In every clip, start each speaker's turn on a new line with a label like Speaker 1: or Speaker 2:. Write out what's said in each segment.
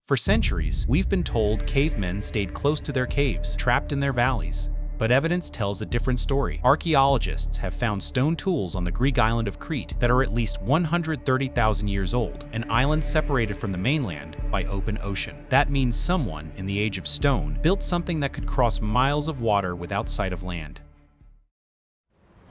Speaker 1: For centuries, we've been told cavemen stayed close to their caves, trapped in their valleys. But evidence tells a different story. Archaeologists have found stone tools on the Greek island of Crete that are at least 130,000 years old, an island separated from the mainland by open ocean. That means someone, in the age of stone, built something that could cross miles of water without sight of land.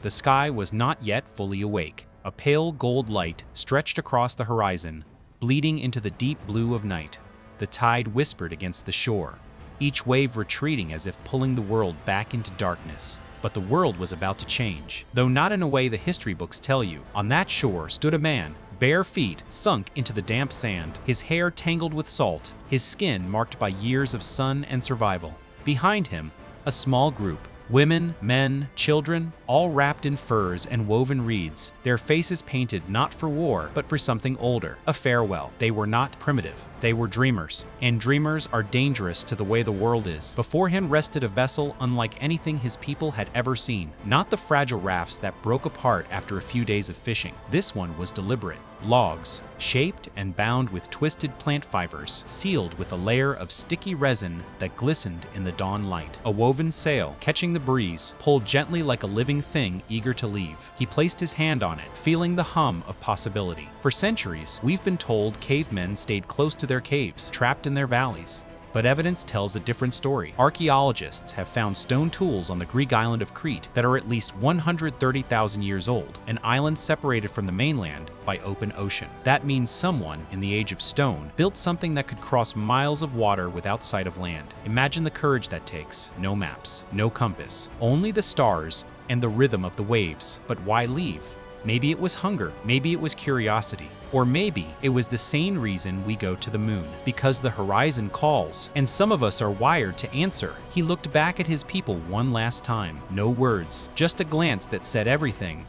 Speaker 1: The sky was not yet fully awake. A pale gold light stretched across the horizon, bleeding into the deep blue of night. The tide whispered against the shore, each wave retreating as if pulling the world back into darkness. But the world was about to change, though not in a way the history books tell you. On that shore stood a man, bare feet sunk into the damp sand, his hair tangled with salt, his skin marked by years of sun and survival. Behind him, a small group, women, men, children, all wrapped in furs and woven reeds, their faces painted not for war, but for something older, a farewell. They were not primitive. They were dreamers, and dreamers are dangerous to the way the world is. Before him rested a vessel unlike anything his people had ever seen. Not the fragile rafts that broke apart after a few days of fishing. This one was deliberate. Logs, shaped and bound with twisted plant fibers, sealed with a layer of sticky resin that glistened in the dawn light. A woven sail, catching the breeze, pulled gently like a living thing eager to leave. He placed his hand on it, feeling the hum of possibility. For centuries, we've been told cavemen stayed close to their caves, trapped in their valleys. But evidence tells a different story. Archaeologists have found stone tools on the Greek island of Crete that are at least 130,000 years old, an island separated from the mainland by open ocean. That means someone, in the age of stone, built something that could cross miles of water without sight of land. Imagine the courage that takes. No maps, no compass, only the stars and the rhythm of the waves. But why leave? Maybe it was hunger, maybe it was curiosity, or maybe it was the same reason we go to the moon, because the horizon calls, and some of us are wired to answer. He looked back at his people one last time. No words, just a glance that said everything.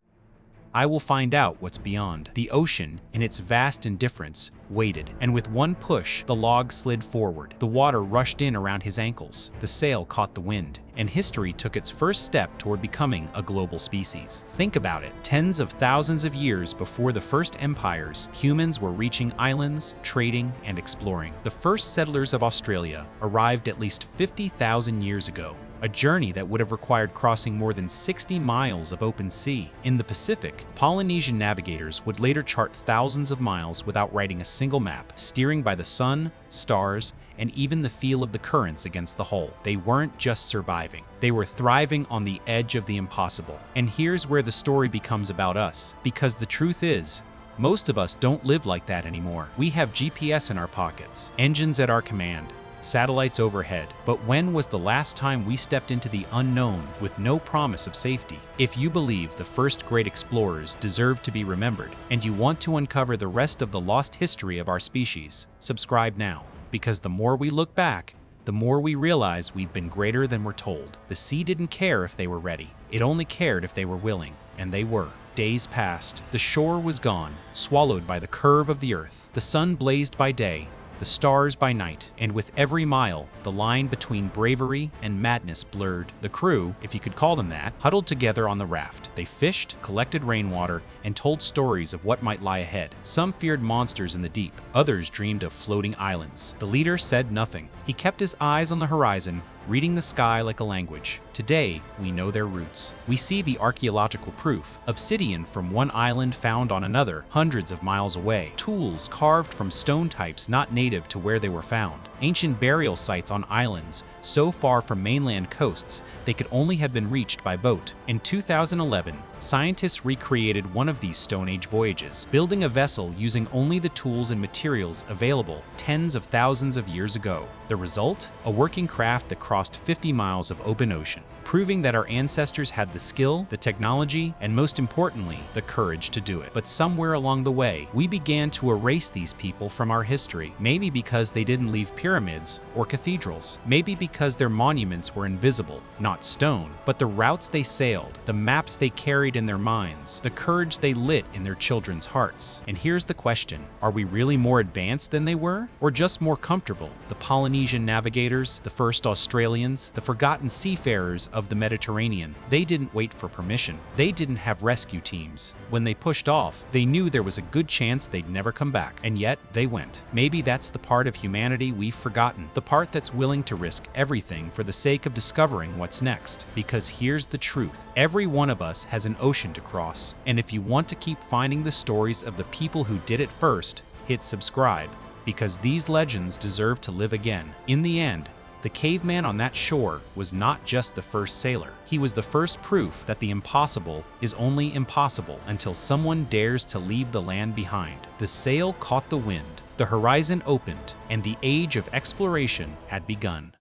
Speaker 1: I will find out what's beyond. The ocean, in its vast indifference, waited, and with one push, the log slid forward. The water rushed in around his ankles. The sail caught the wind, and history took its first step toward becoming a global species. Think about it. Tens of thousands of years before the first empires, humans were reaching islands, trading, and exploring. The first settlers of Australia arrived at least 50,000 years ago. A journey that would have required crossing more than 60 miles of open sea. In the Pacific, Polynesian navigators would later chart thousands of miles without writing a single map, steering by the sun, stars, and even the feel of the currents against the hull. They weren't just surviving. They were thriving on the edge of the impossible. And here's where the story becomes about us. Because the truth is, most of us don't live like that anymore. We have GPS in our pockets, engines at our command, satellites overhead. But when was the last time we stepped into the unknown with no promise of safety? If you believe the first great explorers deserve to be remembered, and you want to uncover the rest of the lost history of our species, subscribe now. Because the more we look back, the more we realize we've been greater than we're told. The sea didn't care if they were ready. It only cared if they were willing, and they were. Days passed. The shore was gone, swallowed by the curve of the earth. The sun blazed by day, the stars by night, and with every mile, the line between bravery and madness blurred. The crew, if you could call them that, huddled together on the raft. They fished, collected rainwater, and told stories of what might lie ahead. Some feared monsters in the deep, others dreamed of floating islands. The leader said nothing. He kept his eyes on the horizon, reading the sky like a language. Today, we know their roots. We see the archaeological proof. Obsidian from one island found on another, hundreds of miles away. Tools carved from stone types not native to where they were found. Ancient burial sites on islands so far from mainland coasts they could only have been reached by boat. In 2011, scientists recreated one of these Stone Age voyages, building a vessel using only the tools and materials available tens of thousands of years ago. The result? A working craft that crossed 50 miles of open ocean, proving that our ancestors had the skill, the technology, and most importantly, the courage to do it. But somewhere along the way, we began to erase these people from our history. Maybe because they didn't leave pyramids or cathedrals. Maybe because their monuments were invisible, not stone, but the routes they sailed, the maps they carried in their minds, the courage they lit in their children's hearts. And here's the question: are we really more advanced than they were, or just more comfortable? The Polynesian navigators, the first Australians, the forgotten seafarers of the Mediterranean. They didn't wait for permission. They didn't have rescue teams. When they pushed off, they knew there was a good chance they'd never come back, and yet they went. Maybe that's the part of humanity we've forgotten, the part that's willing to risk everything for the sake of discovering what's next. Because here's the truth. Every one of us has an ocean to cross, and if you want to keep finding the stories of the people who did it first, hit subscribe, because these legends deserve to live again. In the end, the caveman on that shore was not just the first sailor. He was the first proof that the impossible is only impossible until someone dares to leave the land behind. The sail caught the wind, the horizon opened, and the age of exploration had begun.